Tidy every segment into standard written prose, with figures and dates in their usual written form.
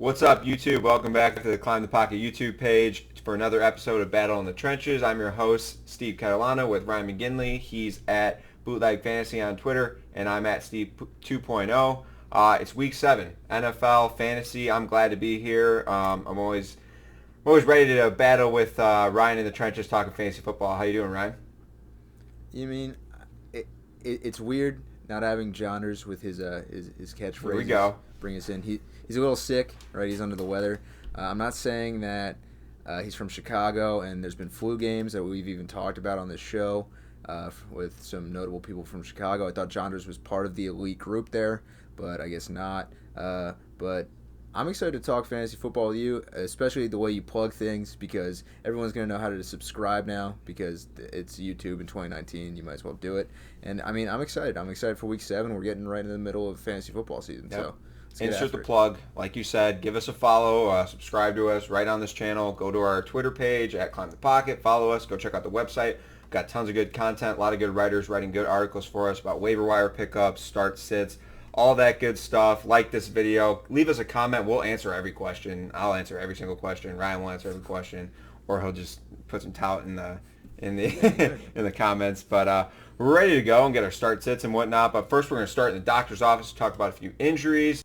What's up, YouTube? Welcome back to the Climb the Pocket YouTube page for another episode of Battle in the Trenches. I'm your host, Steve Catalano, with Ryan McGinley. He's at Bootleg Fantasy on Twitter, and I'm at Steve 2.0. It's Week 7, NFL Fantasy. I'm glad to be here. I'm always ready to battle with Ryan in the trenches talking fantasy football. How you doing, Ryan? You mean it's weird not having Jonders with his catchphrase. Here we go. Bring us in. He's a little sick, right? He's under the weather. I'm not saying that he's from Chicago, and there's been flu games that we've even talked about on this show with some notable people from Chicago. I thought Jonders was part of the elite group there, but I guess not. But I'm excited to talk fantasy football with you, especially the way you plug things, because everyone's going to know how to subscribe now because it's YouTube in 2019. You might as well do it. And, I mean, I'm excited. I'm excited for Week 7. We're getting right in the middle of fantasy football season. Yep. So Insert the plug. Like you said, give us a follow, subscribe to us right on this channel. Go to our Twitter page at Climb the Pocket. Follow us. Go check out the website. We've got tons of good content, a lot of good writers writing good articles for us about waiver wire pickups, start sits, all that good stuff. Like this video. Leave us a comment. We'll answer every question. I'll answer every single question. Ryan will answer every question, or he'll just put some tout in the in the comments. But we're ready to go and get our start sits and whatnot. But first, we're going to start in the doctor's office to talk about a few injuries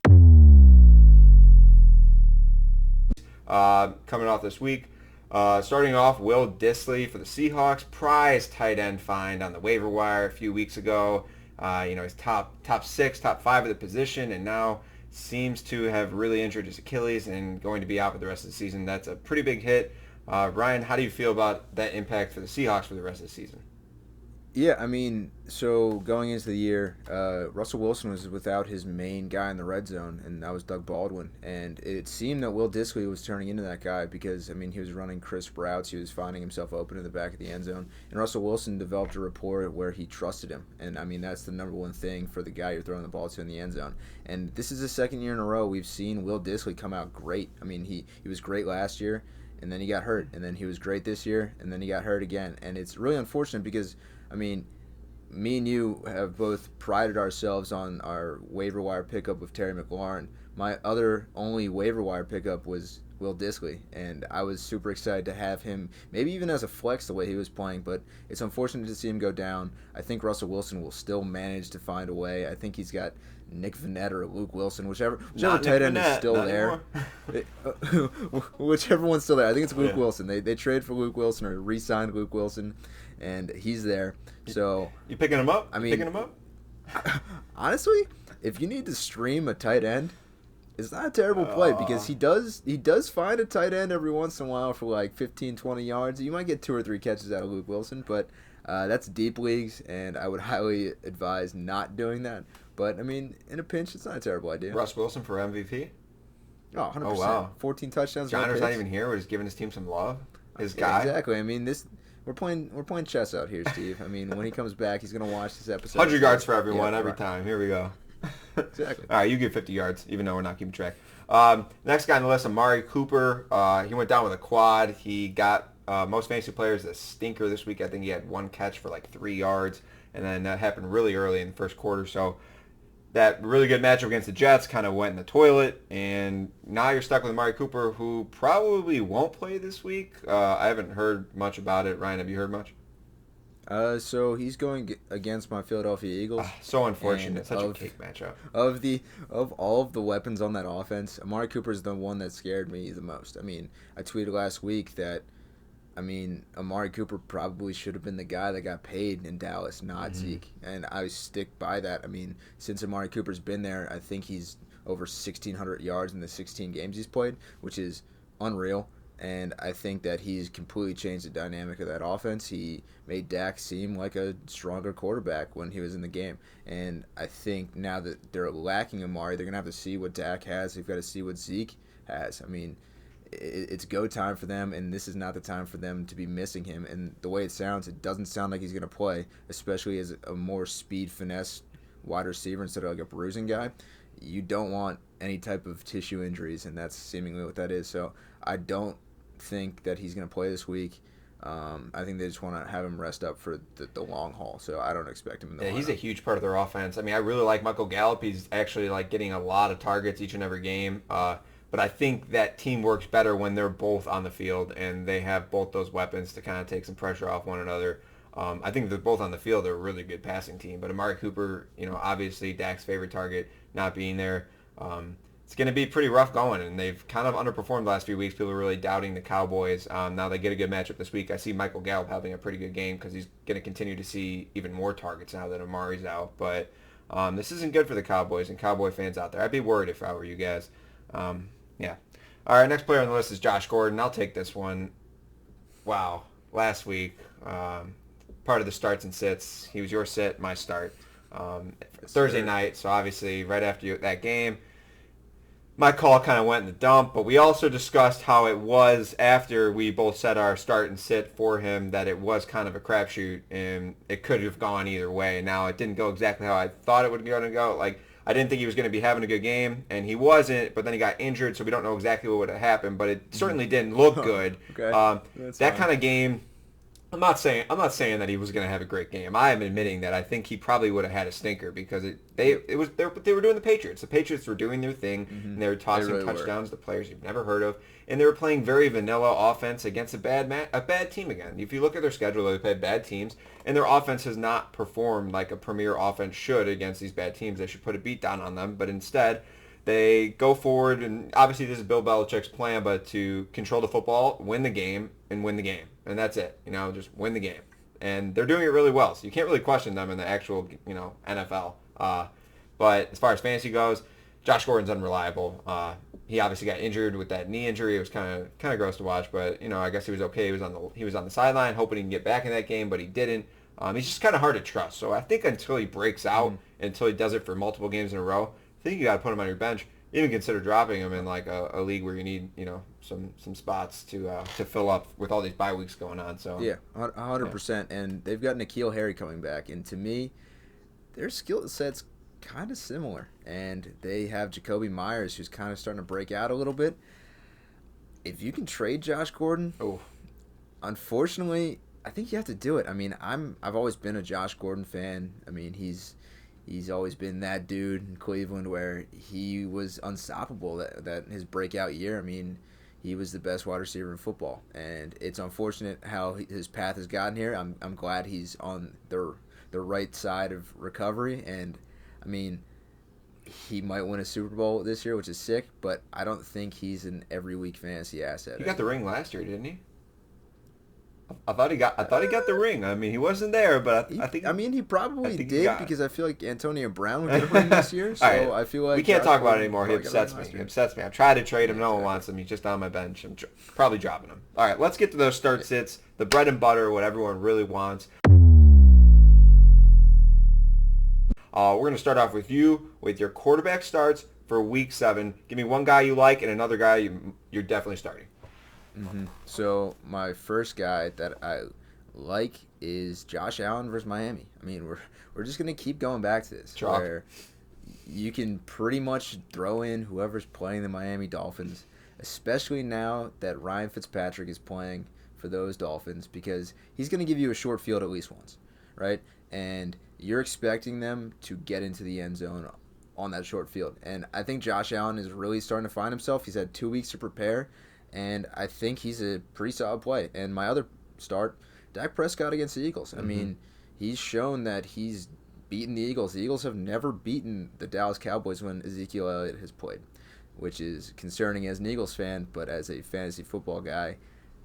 coming off this week. Starting off, Will Dissly for the Seahawks, prize tight end find on the waiver wire a few weeks ago. He's top 6, top 5 of the position, and now seems to have really injured his Achilles and going to be out for the rest of the season. That's a pretty big hit. Ryan, how do you feel about that impact for the Seahawks for the rest of the season? Yeah, I mean, so going into the year, Russell Wilson was without his main guy in the red zone, and that was Doug Baldwin. And it seemed that Will Dissly was turning into that guy because, I mean, he was running crisp routes. He was finding himself open in the back of the end zone. And Russell Wilson developed a rapport where he trusted him. And, I mean, that's the number one thing for the guy you're throwing the ball to in the end zone. And this is the second year in a row we've seen Will Dissly come out great. I mean, he was great last year, and then he got hurt. And then he was great this year, and then he got hurt again. And it's really unfortunate because, I mean, me and you have both prided ourselves on our waiver wire pickup of Terry McLaurin. My only waiver wire pickup was Will Dissly, and I was super excited to have him, maybe even as a flex the way he was playing, but it's unfortunate to see him go down. I think Russell Wilson will still manage to find a way. I think he's got Nick Vannett or Luke Wilson, whichever tight end is still there. Whichever one's still there. I think it's Luke Wilson. They traded for Luke Wilson or re-signed Luke Wilson, and he's there. So you picking him up? Honestly, if you need to stream a tight end, it's not a terrible play because he does find a tight end every once in a while for like 15, 20 yards. You might get 2 or 3 catches out of Luke Wilson, but that's deep leagues, and I would highly advise not doing that. But, I mean, in a pinch, it's not a terrible idea. Russ Wilson for MVP? Oh, 100%. Oh, wow. 14 touchdowns. Johnner's not even here. We're just giving his team some love. His guy. Exactly. I mean, we're playing chess out here, Steve. I mean, when he comes back, he's going to watch this episode. 100 yards for everyone every time. Here we go. Exactly. All right, you get 50 yards, even though we're not keeping track. Next guy on the list, Amari Cooper. He went down with a quad. He got most fantasy players a stinker this week. I think he had 1 catch for like 3 yards, and then that happened really early in the first quarter. So that really good matchup against the Jets kind of went in the toilet, and now you're stuck with Amari Cooper, who probably won't play this week. I haven't heard much about it. Ryan, have you heard much? So he's going against my Philadelphia Eagles. So unfortunate. Such a cake matchup. Of all of the weapons on that offense, Amari Cooper is the one that scared me the most. I mean, I tweeted last week that, I mean, Amari Cooper probably should have been the guy that got paid in Dallas, not Zeke. And I stick by that. I mean, since Amari Cooper's been there, I think he's over 1,600 yards in the 16 games he's played, which is unreal. And I think that he's completely changed the dynamic of that offense. He made Dak seem like a stronger quarterback when he was in the game. And I think now that they're lacking Amari, they're going to have to see what Dak has. They've got to see what Zeke has. I mean, it's go time for them, and this is not the time for them to be missing him. And the way it sounds, it doesn't sound like he's going to play, especially as a more speed finesse wide receiver instead of like a bruising guy. You don't want any type of tissue injuries, and that's seemingly what that is. So I don't think that he's going to play this week. I think they just want to have him rest up for the long haul, so I don't expect him in the lineup. He's a huge part of their offense. I mean, I really like Michael Gallup. He's actually like getting a lot of targets each and every game. But I think that team works better when they're both on the field and they have both those weapons to kind of take some pressure off one another. I think they're both on the field. They're a really good passing team. But Amari Cooper, obviously Dak's favorite target, not being there, it's going to be pretty rough going. And they've kind of underperformed the last few weeks. People are really doubting the Cowboys. Now they get a good matchup this week. I see Michael Gallup having a pretty good game because he's going to continue to see even more targets now that Amari's out. But this isn't good for the Cowboys and Cowboy fans out there. I'd be worried if I were you guys. Yeah. All right, next player on the list is Josh Gordon. I'll take this one. Wow. Last week, part of the starts and sits. He was your sit, my start. Thursday night, so obviously right after that game, my call kind of went in the dump, but we also discussed how it was after we both set our start and sit for him that it was kind of a crapshoot, and it could have gone either way. Now, it didn't go exactly how I thought it would go. I didn't think he was going to be having a good game, and he wasn't, but then he got injured, so we don't know exactly what would have happened, but it certainly didn't look good. Okay. That kind of game, I'm not saying that he was going to have a great game. I am admitting that I think he probably would have had a stinker because they were doing the Patriots. The Patriots were doing their thing, and they were tossing touchdowns to players you've never heard of, and they were playing very vanilla offense against a bad team again. If you look at their schedule, they've had bad teams, and their offense has not performed like a premier offense should against these bad teams. They should put a beat down on them, but instead they go forward, and obviously this is Bill Belichick's plan, but to control the football, win the game, and win the game. And that's it. Just win the game. And they're doing it really well, so you can't really question them in the actual, NFL. But as far as fantasy goes, Josh Gordon's unreliable. He obviously got injured with that knee injury. It was kind of gross to watch, but I guess he was okay. He was on the sideline, hoping he can get back in that game, but he didn't. He's just kind of hard to trust. So I think until he breaks out, until he does it for multiple games in a row, I think you got to put him on your bench. Even consider dropping him in like a league where you need some spots to fill up with all these bye weeks going on. So yeah, 100%. And they've got N'Keal Harry coming back, and to me, their skill set's kind of similar. And they have Jacoby Myers, who's kind of starting to break out a little bit. If you can trade Josh Gordon, unfortunately, I think you have to do it. I mean, I've always been a Josh Gordon fan. I mean, he's always been that dude in Cleveland where he was unstoppable. That his breakout year, I mean, he was the best wide receiver in football, and it's unfortunate how his path has gotten here. I'm glad he's on the right side of recovery, and I mean, he might win a Super Bowl this year, which is sick, but I don't think he's an every week fantasy asset. He got the ring last year, didn't he? I thought he got the ring. I mean, he wasn't there, but I think. I mean, he probably did because I feel like Antonio Brown would get a ring this year. So right. I feel like we can't talk about it anymore. He upsets me. I've tried to trade him. No one wants him. He's just on my bench. I'm probably dropping him. All right, let's get to those start sits, the bread and butter, what everyone really wants. We're going to start off with you with your quarterback starts for Week 7. Give me one guy you like and another guy you're definitely starting. Mm-hmm. So my first guy that I like is Josh Allen versus Miami. I mean, we're just gonna keep going back to this, where you can pretty much throw in whoever's playing the Miami Dolphins, especially now that Ryan Fitzpatrick is playing for those Dolphins, because he's gonna give you a short field at least once, right? And you're expecting them to get into the end zone on that short field, and I think Josh Allen is really starting to find himself. He's had 2 weeks to prepare. And I think he's a pretty solid play. And my other start, Dak Prescott against the Eagles. I mean, he's shown that he's beaten the Eagles. The Eagles have never beaten the Dallas Cowboys when Ezekiel Elliott has played, which is concerning as an Eagles fan, but as a fantasy football guy,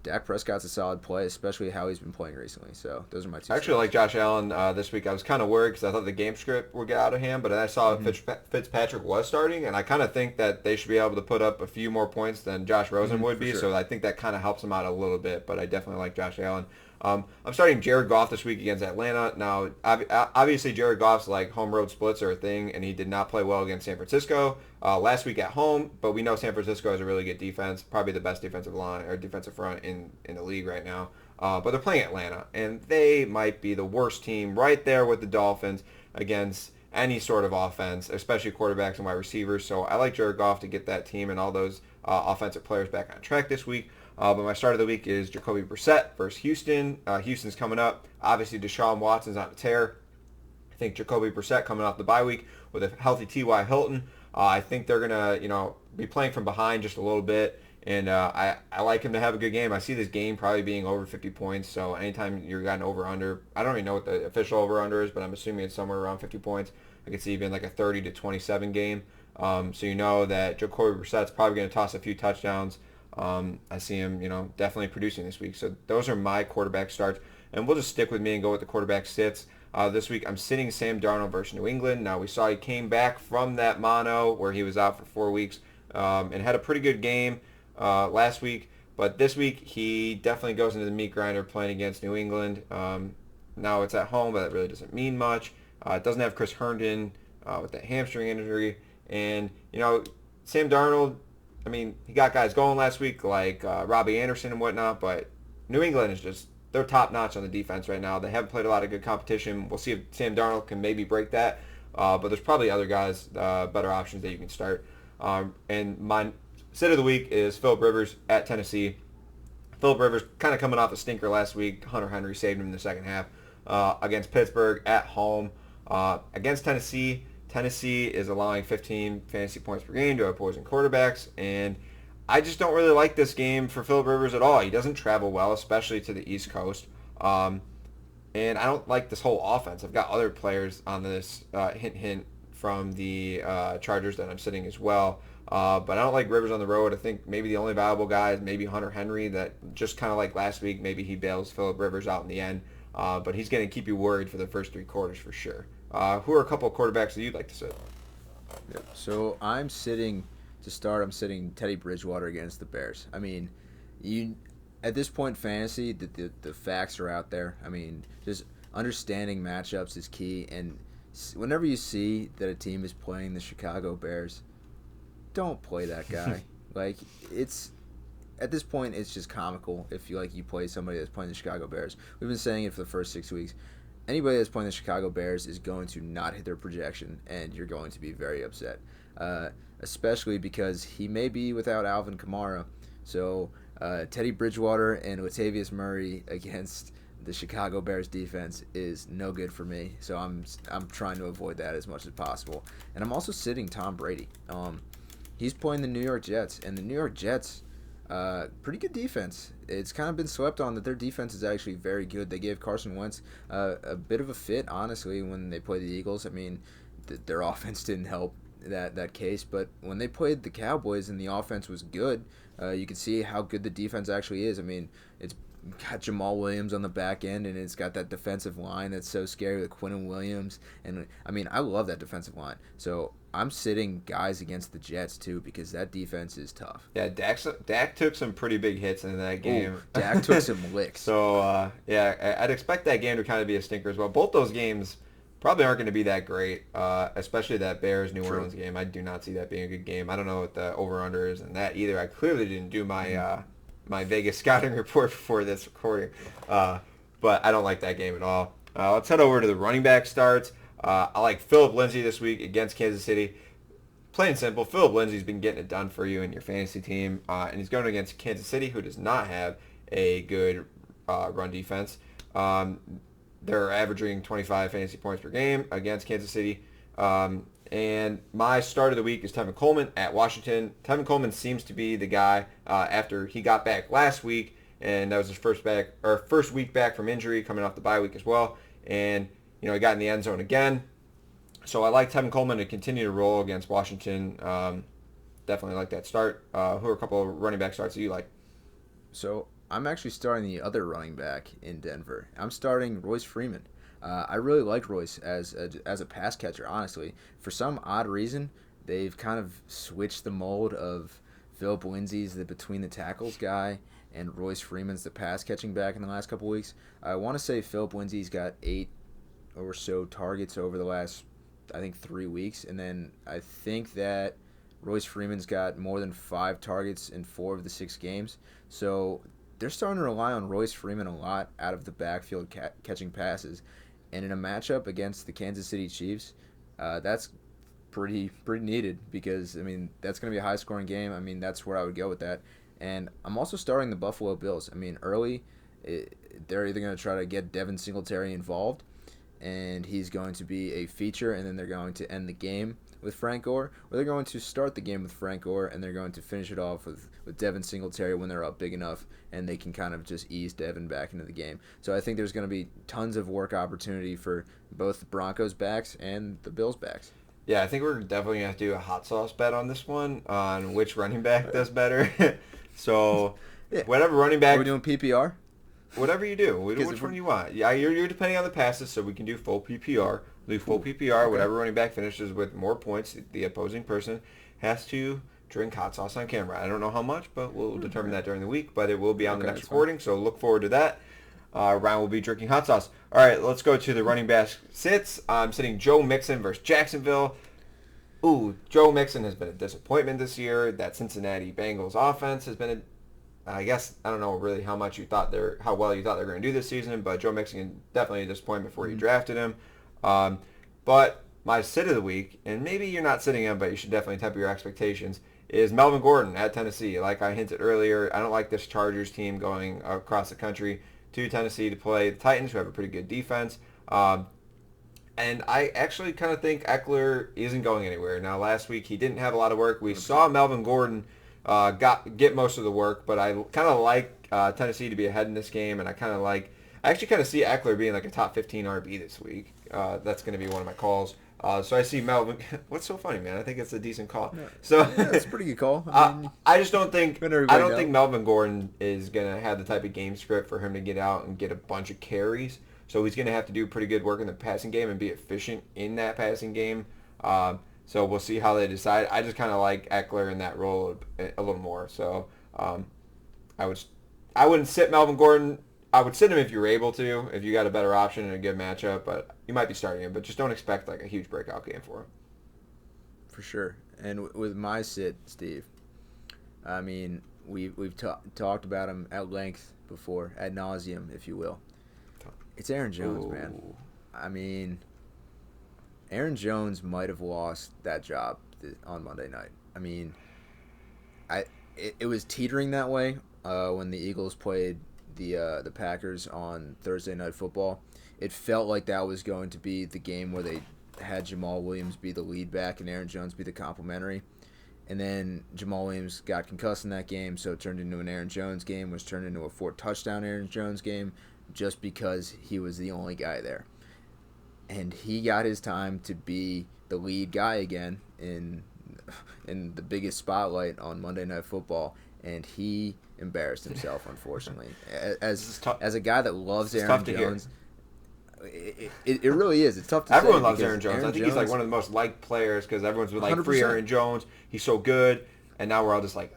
Dak Prescott's a solid play, especially how he's been playing recently. So those are my two. I actually like Josh Allen this week. I was kind of worried because I thought the game script would get out of hand, but then I saw Fitzpatrick was starting, and I kind of think that they should be able to put up a few more points than Josh Rosen would be. Sure. So I think that kind of helps him out a little bit, but I definitely like Josh Allen. I'm starting Jared Goff this week against Atlanta. Now, obviously, Jared Goff's like home road splits are a thing, and he did not play well against San Francisco last week at home. But we know San Francisco has a really good defense, probably the best defensive line or defensive front in the league right now. But they're playing Atlanta, and they might be the worst team right there with the Dolphins against any sort of offense, especially quarterbacks and wide receivers. So I like Jared Goff to get that team and all those offensive players back on track this week. But my start of the week is Jacoby Brissett versus Houston. Houston's coming up. Obviously, Deshaun Watson's on a tear. I think Jacoby Brissett coming off the bye week with a healthy T.Y. Hilton. I think they're gonna be playing from behind just a little bit. And I like him to have a good game. I see this game probably being over 50 points. So anytime you've got an over-under, I don't even know what the official over-under is, but I'm assuming it's somewhere around 50 points. I could see it being like a 30 to 27 game. So you know that Jacoby Brissett's probably going to toss a few touchdowns. I see him, definitely producing this week. So those are my quarterback starts. And we'll just stick with me and go with the quarterback sits. This week I'm sitting Sam Darnold versus New England. Now we saw he came back from that mono where he was out for 4 weeks and had a pretty good game last week, but this week he definitely goes into the meat grinder playing against New England. Now it's at home, but that really doesn't mean much. It doesn't have Chris Herndon with that hamstring injury, and Sam Darnold. I mean, he got guys going last week like Robby Anderson and whatnot, but New England is just they're top notch on the defense right now. They haven't played a lot of good competition. We'll see if Sam Darnold can maybe break that, but there's probably other guys, better options that you can start. And my sit of the week is Phillip Rivers at Tennessee. Phillip Rivers kind of coming off a stinker last week. Hunter Henry saved him in the second half against Pittsburgh at home. Against Tennessee, Tennessee is allowing 15 fantasy points per game to opposing quarterbacks, and I just don't really like this game for Phillip Rivers at all. He doesn't travel well, especially to the East Coast. And I don't like this whole offense. I've got other players on this, hint, from the Chargers that I'm sitting as well. But I don't like Rivers on the road. I think maybe the only viable guy is maybe Hunter Henry, that just kind of like last week, maybe he bails Phillip Rivers out in the end. But he's going to keep you worried for the first 3 quarters for sure. Who are a couple of quarterbacks that you'd like to sit? Yeah. So I'm sitting Teddy Bridgewater against the Bears. I mean, at this point, fantasy, the facts are out there. I mean, just understanding matchups is key. And whenever you see that a team is playing the Chicago Bears, don't play that guy. Like, it's at this point, it's just comical if you play somebody that's playing the Chicago Bears. We've been saying it for the first 6 weeks. Anybody that's playing the Chicago Bears is going to not hit their projection, and you're going to be very upset. Especially because he may be without Alvin Kamara. So Teddy Bridgewater and Latavius Murray against the Chicago Bears defense is no good for me. So I'm trying to avoid that as much as possible. And I'm also sitting Tom Brady. He's playing the New York Jets, and the New York Jets, pretty good defense. It's kind of been slept on that their defense is actually very good. They gave Carson Wentz a bit of a fit, honestly, when they played the Eagles. I mean, their offense didn't help that case, but when they played the Cowboys and the offense was good, you can see how good the defense actually is. I mean, it's got Jamal Williams on the back end, and it's got that defensive line that's so scary with Quinnen Williams. And, I mean, I love that defensive line. So I'm sitting guys against the Jets, too, because that defense is tough. Yeah, Dak took some pretty big hits in that game. Ooh, Dak took some licks. So, I'd expect that game to kind of be a stinker as well. Both those games probably aren't going to be that great, especially that Bears-New Orleans game. I do not see that being a good game. I don't know what the over-under is in that either. I clearly didn't do my my Vegas scouting report before this recording, but I don't like that game at all. Let's head over to the running back starts. I like Phillip Lindsay this week against Kansas City. Plain and simple, Phillip Lindsay's been getting it done for you in your fantasy team, and he's going against Kansas City, who does not have a good run defense. They're averaging 25 fantasy points per game against Kansas City. And my start of the week is Tevin Coleman at Washington. Tevin Coleman seems to be the guy after he got back last week, and that was his first week back from injury, coming off the bye week as well. And he got in the end zone again. So I like Tevin Coleman to continue to roll against Washington. Definitely like that start. Who are a couple of running back starts that you like? So I'm actually starting the other running back in Denver. I'm starting Royce Freeman. I really like Royce as a pass catcher, honestly. For some odd reason, they've kind of switched the mold of Phillip Lindsay's the between the tackles guy and Royce Freeman's the pass catching back in the last couple weeks. I want to say Phillip Lindsay's got 8 or so targets over the last, I think, 3 weeks. And then I think that Royce Freeman's got more than 5 targets in 4 of the 6 games. So they're starting to rely on Royce Freeman a lot out of the backfield catching passes. And in a matchup against the Kansas City Chiefs, that's pretty needed because, I mean, that's going to be a high-scoring game. I mean, that's where I would go with that. And I'm also starting the Buffalo Bills. I mean, early, they're either going to try to get Devin Singletary involved, and he's going to be a feature, and then they're going to end the game with Frank Gore, or they're going to start the game with Frank Gore, and they're going to finish it off with Devin Singletary when they're up big enough, and they can kind of just ease Devin back into the game. So I think there's going to be tons of work opportunity for both the Broncos backs and the Bills backs. Yeah, I think we're definitely going to have to do a hot sauce bet on this one, on which running back does better. So whatever running back... Are we doing PPR? Whatever you do. Which one you want. Yeah, you're depending on the passes, so we can do full PPR. Do full PPR. Okay. Whatever running back finishes with more points, the opposing person has to drink hot sauce on camera. I don't know how much, but we'll determine that during the week. But it will be on the next recording, so look forward to that. Ryan will be drinking hot sauce. All right, let's go to the running back sits. I'm sitting Joe Mixon versus Jacksonville. Ooh, Joe Mixon has been a disappointment this year. That Cincinnati Bengals offense has been I don't know really how well you thought they were going to do this season, but Joe Mixon definitely a disappointment before you drafted him. But my sit of the week, and maybe you're not sitting him, but you should definitely temper your expectations, is Melvin Gordon at Tennessee. Like I hinted earlier, I don't like this Chargers team going across the country to Tennessee to play the Titans, who have a pretty good defense. And I actually kind of think Eckler isn't going anywhere. Now, last week he didn't have a lot of work. We saw Melvin Gordon get most of the work, but I kind of like Tennessee to be ahead in this game, and I actually kind of see Eckler being like a top 15 RB this week. That's going to be one of my calls. So I see Melvin. What's so funny, man? I think it's a decent call. Yeah. So that's a pretty good call. I just don't think think Melvin Gordon is going to have the type of game script for him to get out and get a bunch of carries. So he's going to have to do pretty good work in the passing game and be efficient in that passing game. So we'll see how they decide. I just kind of like Eckler in that role a little more. So I wouldn't sit Melvin Gordon. I would sit him if you were able to, if you got a better option and a good matchup. But you might be starting him. But just don't expect like a huge breakout game for him. For sure. And with my sit, Steve, I mean, we've talked about him at length before, ad nauseum, if you will. It's Aaron Jones, man. I mean, Aaron Jones might have lost that job on Monday night. I mean, it was teetering that way when the Eagles played the Packers on Thursday Night Football. It felt like that was going to be the game where they had Jamal Williams be the lead back and Aaron Jones be the complimentary. And then Jamal Williams got concussed in that game, so it turned into an Aaron Jones game, which turned into a 4-touchdown Aaron Jones game, just because he was the only guy there. And he got his time to be the lead guy again in the biggest spotlight on Monday Night Football, and he embarrassed himself, unfortunately. As a guy that loves Aaron Jones, it really is. It's tough to say. Everyone loves Aaron Jones. I think he's like one of the most liked players because everyone's been like, 100%. Free Aaron Jones. He's so good. And now we're all just like,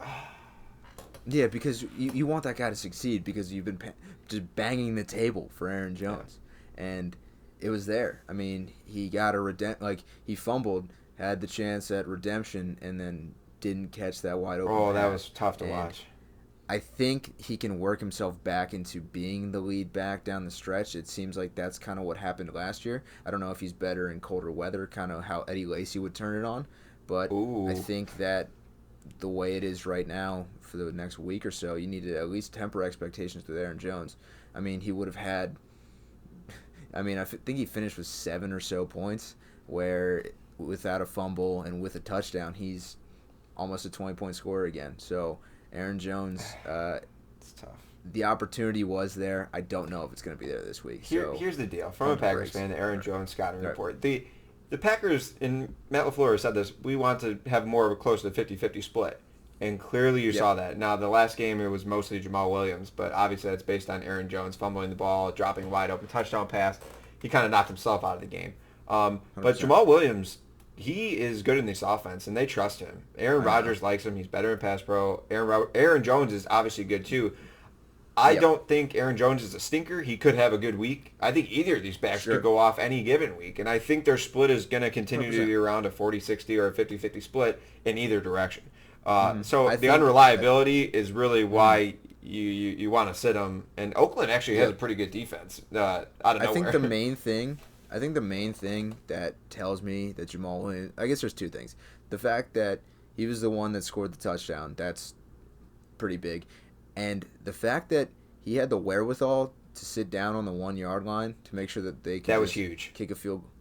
Yeah, because you want that guy to succeed because you've been just banging the table for Aaron Jones. Yeah. And it was there. I mean, he got he fumbled, had the chance at redemption, and then didn't catch that wide open. Oh, that was tough to watch. I think he can work himself back into being the lead back down the stretch. It seems like that's kind of what happened last year. I don't know if he's better in colder weather, kind of how Eddie Lacy would turn it on. But I think that the way it is right now for the next week or so, you need to at least temper expectations with Aaron Jones. I mean, he would have had – I think he finished with 7 or so points where without a fumble and with a touchdown, he's almost a 20-point scorer again. So – Aaron Jones, it's tough. The opportunity was there. I don't know if it's going to be there this week. Here's the deal. From a Packers fan, the Aaron Jones scouting report. The Packers, and Matt LaFleur said this, we want to have more of a close to 50-50 split. And clearly you saw that. Now, the last game, it was mostly Jamal Williams, but obviously that's based on Aaron Jones fumbling the ball, dropping a wide open touchdown pass. He kind of knocked himself out of the game. But Jamal Williams, he is good in this offense, and they trust him. Aaron Rodgers likes him. He's better in pass pro. Aaron Jones is obviously good, too. I don't think Aaron Jones is a stinker. He could have a good week. I think either of these backs could go off any given week, and I think their split is going to continue 100%. To be around a 40-60 or a 50-50 split in either direction. So the unreliability is really why you want to sit him. And Oakland actually has a pretty good defense out of nowhere. I think the main thing that tells me that Jamal Williams, I guess there's two things. The fact that he was the one that scored the touchdown, that's pretty big. And the fact that he had the wherewithal to sit down on the 1 yard line to make sure that they could that was huge. Kick a field goal.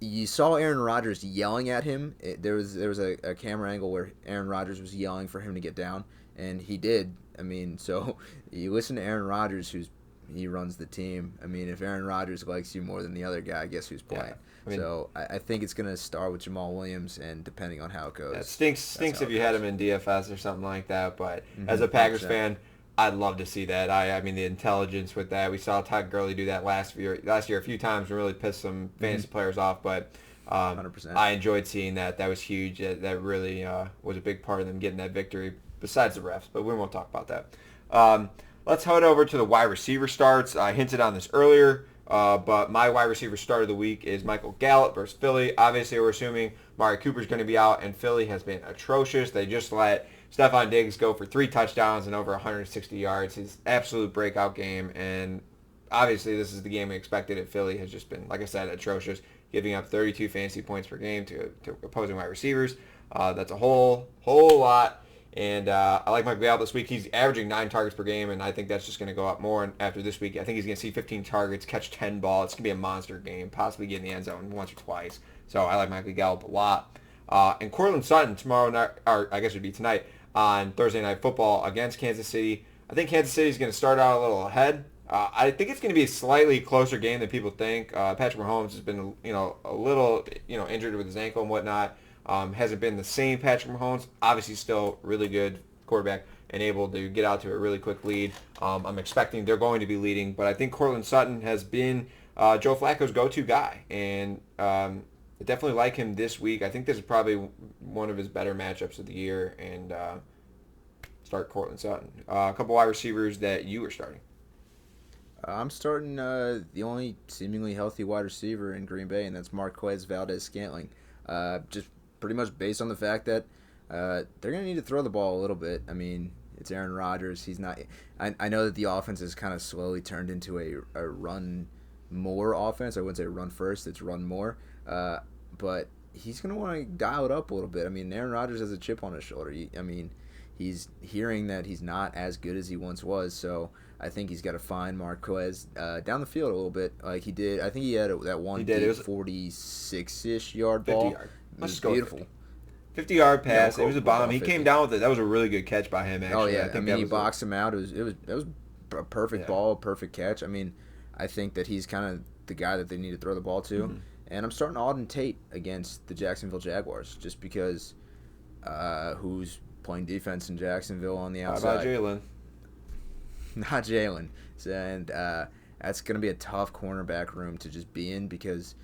You saw Aaron Rodgers yelling at him. There was a camera angle where Aaron Rodgers was yelling for him to get down, and he did. I mean, so you listen to Aaron Rodgers, he runs the team. I mean, if Aaron Rodgers likes you more than the other guy, guess who's playing? Yeah. I mean, so I think it's going to start with Jamal Williams, and depending on how it goes. It stinks if you had him in DFS or something like that, but as a Packers 100%. Fan, I'd love to see that. I mean, the intelligence with that. We saw Todd Gurley do that last year a few times and really pissed some fantasy players off, but 100%. I enjoyed seeing that. That was huge. That really was a big part of them getting that victory, besides the refs, but we won't talk about that. Let's head over to the wide receiver starts. I hinted on this earlier, but my wide receiver start of the week is Michael Gallup versus Philly. Obviously, we're assuming Amari Cooper's going to be out, and Philly has been atrocious. They just let Stephon Diggs go for 3 touchdowns and over 160 yards. His absolute breakout game, and obviously this is the game we expected. And Philly has just been, like I said, atrocious, giving up 32 fantasy points per game to opposing wide receivers. That's a whole lot. And I like Michael Gallup this week. He's averaging 9 targets per game, and I think that's just going to go up more after this week. I think he's going to see 15 targets, catch 10 balls. It's going to be a monster game, possibly get in the end zone once or twice. So I like Michael Gallup a lot. And Courtland Sutton tomorrow night, or I guess it would be tonight, on Thursday Night Football against Kansas City. I think Kansas City is going to start out a little ahead. I think it's going to be a slightly closer game than people think. Patrick Mahomes has been, a little, injured with his ankle and whatnot. Hasn't been the same Patrick Mahomes. Obviously still really good quarterback and able to get out to a really quick lead. I'm expecting they're going to be leading, but I think Courtland Sutton has been Joe Flacco's go-to guy, and I definitely like him this week. I think this is probably one of his better matchups of the year, and start Courtland Sutton. A couple wide receivers that you were starting. I'm starting the only seemingly healthy wide receiver in Green Bay, and that's Marquez Valades-Scantling. Just pretty much based on the fact that they're going to need to throw the ball a little bit. I mean, it's Aaron Rodgers. He's not. I know that the offense has kind of slowly turned into a run more offense. I wouldn't say run first. It's run more. But he's going to want to dial it up a little bit. I mean, Aaron Rodgers has a chip on his shoulder. He's hearing that he's not as good as he once was. So I think he's got to find Marquez down the field a little bit, like he did. I think he had that one 46-ish yard ball. 50 yard. It was beautiful. 50-yard pass. It was a bomb. He came down with it. That was a really good catch by him, actually. Oh, yeah. I mean, he boxed him out. It was a perfect ball, perfect catch. I mean, I think that he's kind of the guy that they need to throw the ball to. Mm-hmm. And I'm starting Auden Tate against the Jacksonville Jaguars just because who's playing defense in Jacksonville on the outside. How about Jalen? Not Jalen. And that's going to be a tough cornerback room to just be in because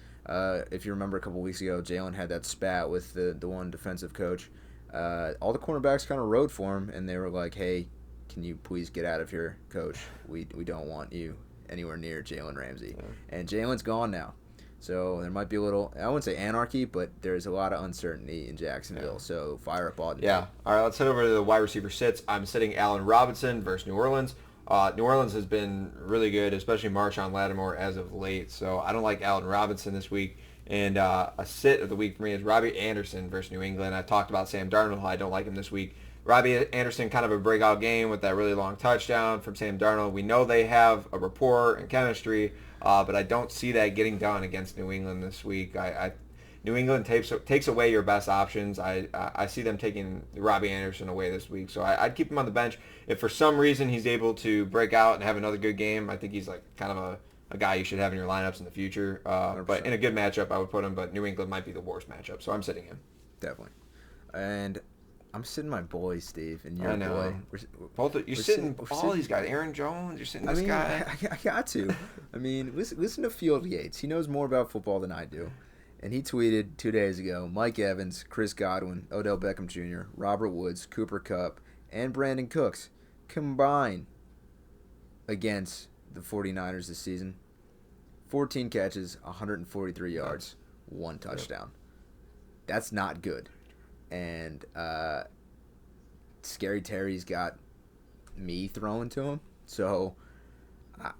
if you remember a couple weeks ago, Jalen had that spat with the one defensive coach. All the cornerbacks kind of rode for him, and they were like, hey, can you please get out of here, coach? We don't want you anywhere near Jalen Ramsey. Yeah. And Jalen's gone now. So there might be a little, I wouldn't say anarchy, but there's a lot of uncertainty in Jacksonville. Yeah. So fire up Auden. Yeah. All right, let's head over to the wide receiver sits. I'm sitting Allen Robinson versus New Orleans. New Orleans has been really good, especially Marshawn Lattimore as of late. So I don't like Allen Robinson this week. And a sit of the week for me is Robby Anderson versus New England. I talked about Sam Darnold. I don't like him this week. Robby Anderson, kind of a breakout game with that really long touchdown from Sam Darnold. We know they have a rapport and chemistry, but I don't see that getting done against New England this week. New England takes away your best options. I see them taking Robby Anderson away this week, so I'd keep him on the bench. If for some reason he's able to break out and have another good game, I think he's like kind of a guy you should have in your lineups in the future. But in a good matchup, I would put him, but New England might be the worst matchup, so I'm sitting him. Definitely. And I'm sitting my boy, Steve, and your boy. You're sitting all these guys. Aaron Jones, you're sitting this guy. I got to. I mean, listen to Field Yates. He knows more about football than I do. And he tweeted 2 days ago, Mike Evans, Chris Godwin, Odell Beckham Jr., Robert Woods, Cooper Kupp, and Brandon Cooks combine against the 49ers this season. 14 catches, 143 yards, 1 touchdown. That's not good. And Scary Terry's got me throwing to him. So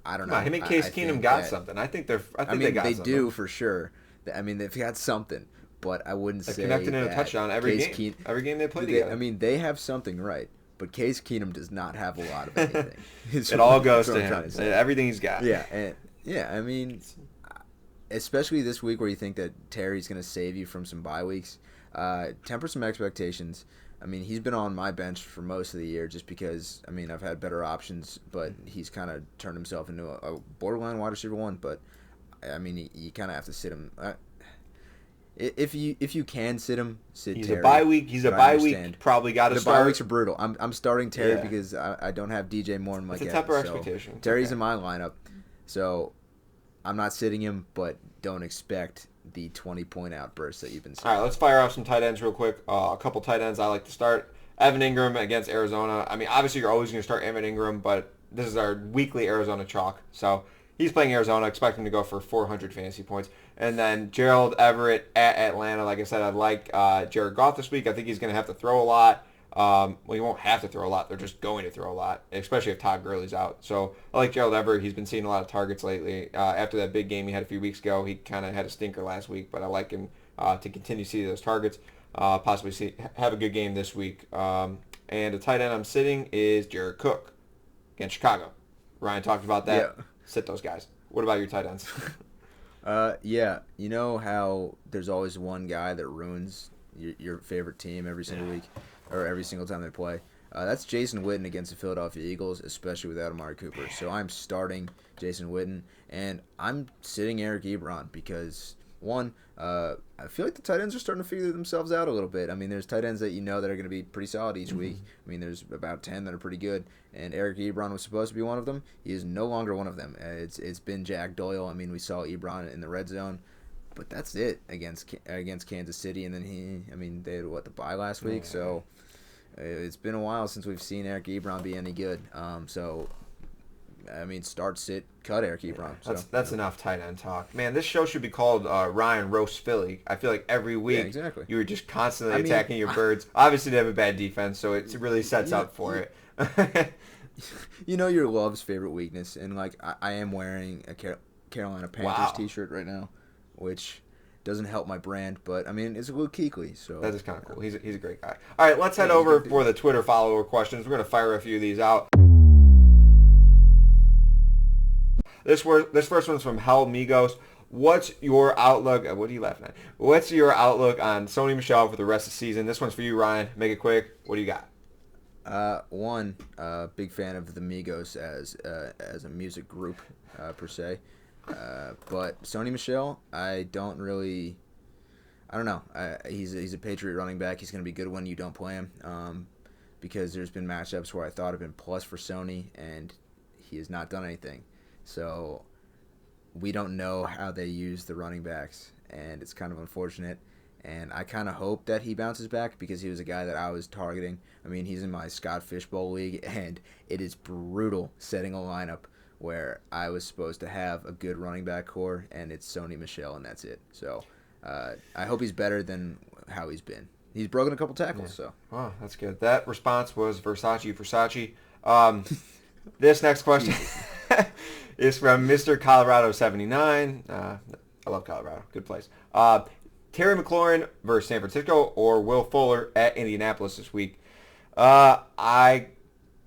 I don't know. Him and Case Keenum got something. I think they got something. They do for sure. I mean, they've got something, but I wouldn't say connected in a touchdown every game. Every game they play together. I mean, they have something right, but Case Keenum does not have a lot of anything. It all goes to him. Everything he's got. Yeah, I mean, especially this week where you think that Terry's going to save you from some bye weeks, temper some expectations. I mean, he's been on my bench for most of the year just because, I mean, I've had better options, but he's kind of turned himself into a borderline wide receiver one. But, I mean, you kind of have to sit him. If you can sit him, sit Terry. He's a bye week. Probably got to start. The bye weeks are brutal. I'm starting Terry because I don't have DJ Moore in my game. It's a temper expectation. Terry's in my lineup, so I'm not sitting him, but don't expect the 20-point outburst that you've been seeing. All right, let's fire off some tight ends real quick. A couple tight ends I like to start. Evan Engram against Arizona. I mean, obviously you're always going to start Evan Engram, but this is our weekly Arizona chalk. So he's playing Arizona. Expect him to go for 400 fantasy points. And then Gerald Everett at Atlanta. Like I said, I like Jared Goff this week. I think he's going to have to throw a lot. Well, he won't have to throw a lot. They're just going to throw a lot, especially if Todd Gurley's out. So I like Gerald Everett. He's been seeing a lot of targets lately. After that big game he had a few weeks ago, he kind of had a stinker last week, but I like him to continue to see those targets, possibly have a good game this week. And the tight end I'm sitting is Jared Cook against Chicago. Ryan talked about that. Yeah. Sit those guys. What about your tight ends? Yeah. You know how there's always one guy that ruins your favorite team every single week? Or every single time they play. That's Jason Witten against the Philadelphia Eagles, especially without Amari Cooper. So I'm starting Jason Witten, and I'm sitting Eric Ebron because, one, I feel like the tight ends are starting to figure themselves out a little bit. I mean, there's tight ends that you know that are going to be pretty solid each week. I mean, there's about 10 that are pretty good, and Eric Ebron was supposed to be one of them. He is no longer one of them. It's been Jack Doyle. I mean, we saw Ebron in the red zone. But that's it against Kansas City, and then they had the bye last week, so it's been a while since we've seen Eric Ebron be any good. Start, sit, cut Eric Ebron. That's enough tight end talk, man. This show should be called Ryan Roast Philly. I feel like every week you were just constantly attacking your birds. Obviously, they have a bad defense, so it really sets up for it. You know your Love's favorite weakness, and I am wearing a Carolina Panthers T-shirt right now, which doesn't help my brand, but it's Luke Kuechly, so that is kind of cool. He's a great guy. All right, let's head over for the Twitter follower questions. We're gonna fire a few of these out. This first one's from Hell Migos. What's your outlook? What are you laughing at? What's your outlook on Sony Michel for the rest of the season? This one's for you, Ryan. Make it quick. What do you got? Big fan of the Migos as a music group per se. But Sony Michel, I don't know. He's a Patriot running back. He's going to be good when you don't play him because there's been matchups where I thought have been plus for Sony, and he has not done anything. So we don't know how they use the running backs, and it's kind of unfortunate. And I kind of hope that he bounces back because he was a guy that I was targeting. He's in my Scott Fishbowl league, and it is brutal setting a lineup where I was supposed to have a good running back core, and it's Sony Michel, and that's it. So I hope he's better than how he's been. He's broken a couple tackles, so. Oh, that's good. That response was Versace. This next question is from Mr. Colorado 79. I love Colorado. Good place. Terry McLaurin versus San Francisco or Will Fuller at Indianapolis this week. I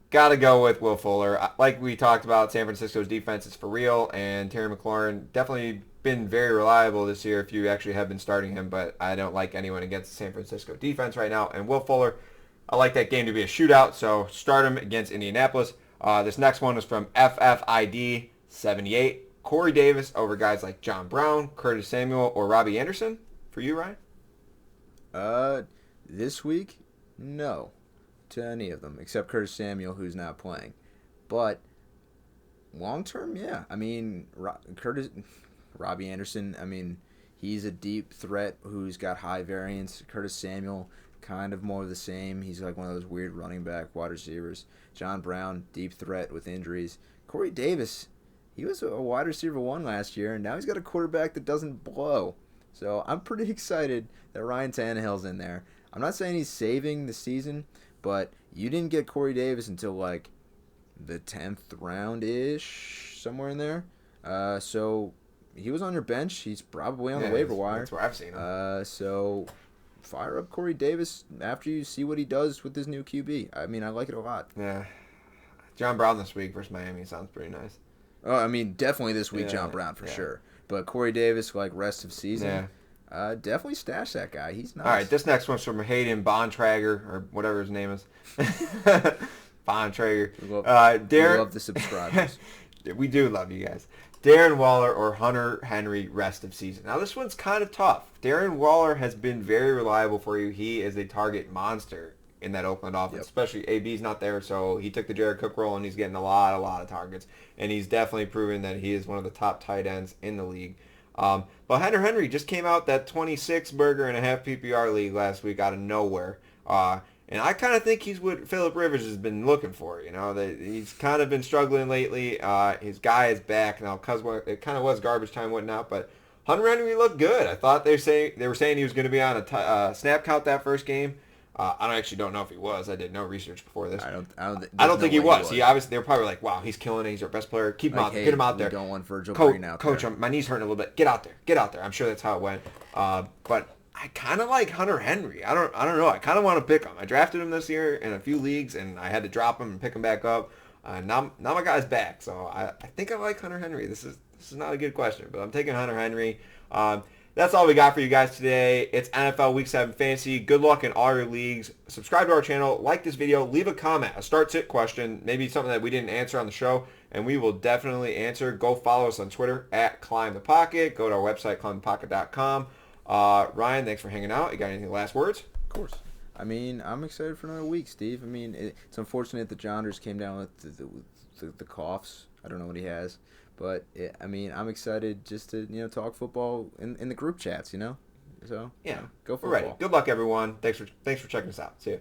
got to go with Will Fuller. Like we talked about, San Francisco's defense is for real, and Terry McLaurin definitely been very reliable this year if you actually have been starting him, but I don't like anyone against the San Francisco defense right now. And Will Fuller, I like that game to be a shootout, so start him against Indianapolis. This next one is from FFID 78. Corey Davis over guys like John Brown, Curtis Samuel, or Robby Anderson. For you, Ryan? This week, no to any of them, except Curtis Samuel, who's not playing. But long term, yeah. Robby Anderson, he's a deep threat who's got high variance. Curtis Samuel, kind of more of the same. He's like one of those weird running back wide receivers. John Brown, deep threat with injuries. Corey Davis, he was a wide receiver one last year, and now he's got a quarterback that doesn't blow. So I'm pretty excited that Ryan Tannehill's in there. I'm not saying he's saving the season, but you didn't get Corey Davis until the 10th round-ish, somewhere in there. So he was on your bench. He's probably on the waiver wire. That's where I've seen him. So fire up Corey Davis after you see what he does with his new QB. I mean, I like it a lot. Yeah. John Brown this week versus Miami sounds pretty nice. Oh, I mean, definitely this week, John Brown for sure. But Corey Davis, like rest of season, definitely stash that guy. He's nice. All right, this next one's from Hayden Bontrager, or whatever his name is. Bontrager. We love the subscribers. We do love you guys. Darren Waller or Hunter Henry rest of season. Now, this one's kind of tough. Darren Waller has been very reliable for you. He is a target monster in that Oakland offense, especially AB's not there, so he took the Jared Cook role, and he's getting a lot of targets. And he's definitely proven that he is one of the top tight ends in the league. But Hunter Henry just came out that 26-burger-and-a-half PPR league last week out of nowhere. And I kind of think he's what Phillip Rivers has been looking for. You know, he's kind of been struggling lately. His guy is back now because it kind of was garbage time, whatnot. But Hunter Henry looked good. I thought they were saying he was going to be on a snap count that first game. I don't know if he was. I did no research before this. I don't think he was. He obviously they were probably like, wow, he's killing it. He's our best player. Keep him out. Get him out there. You don't want Virgil Green out there. Coach, my knee's hurting a little bit. Get out there. I'm sure that's how it went. But I kind of like Hunter Henry. I don't know. I kind of want to pick him. I drafted him this year in a few leagues, and I had to drop him and pick him back up. Now my guy's back, so I think I like Hunter Henry. This is not a good question, but I'm taking Hunter Henry. That's all we got for you guys today. It's NFL Week 7 Fantasy. Good luck in all your leagues. Subscribe to our channel. Like this video. Leave a comment, a start-sit question, maybe something that we didn't answer on the show, and we will definitely answer. Go follow us on Twitter at ClimbThePocket. Go to our website, climbthepocket.com. Ryan, thanks for hanging out. You got any last words? Of course. I mean, I'm excited for another week, Steve. I mean, it's unfortunate that Jonders came down with the coughs. I don't know what he has. But, I'm excited just to, talk football in the group chats, So, yeah. Go football. All right. Good luck, everyone. Thanks for checking us out. See ya.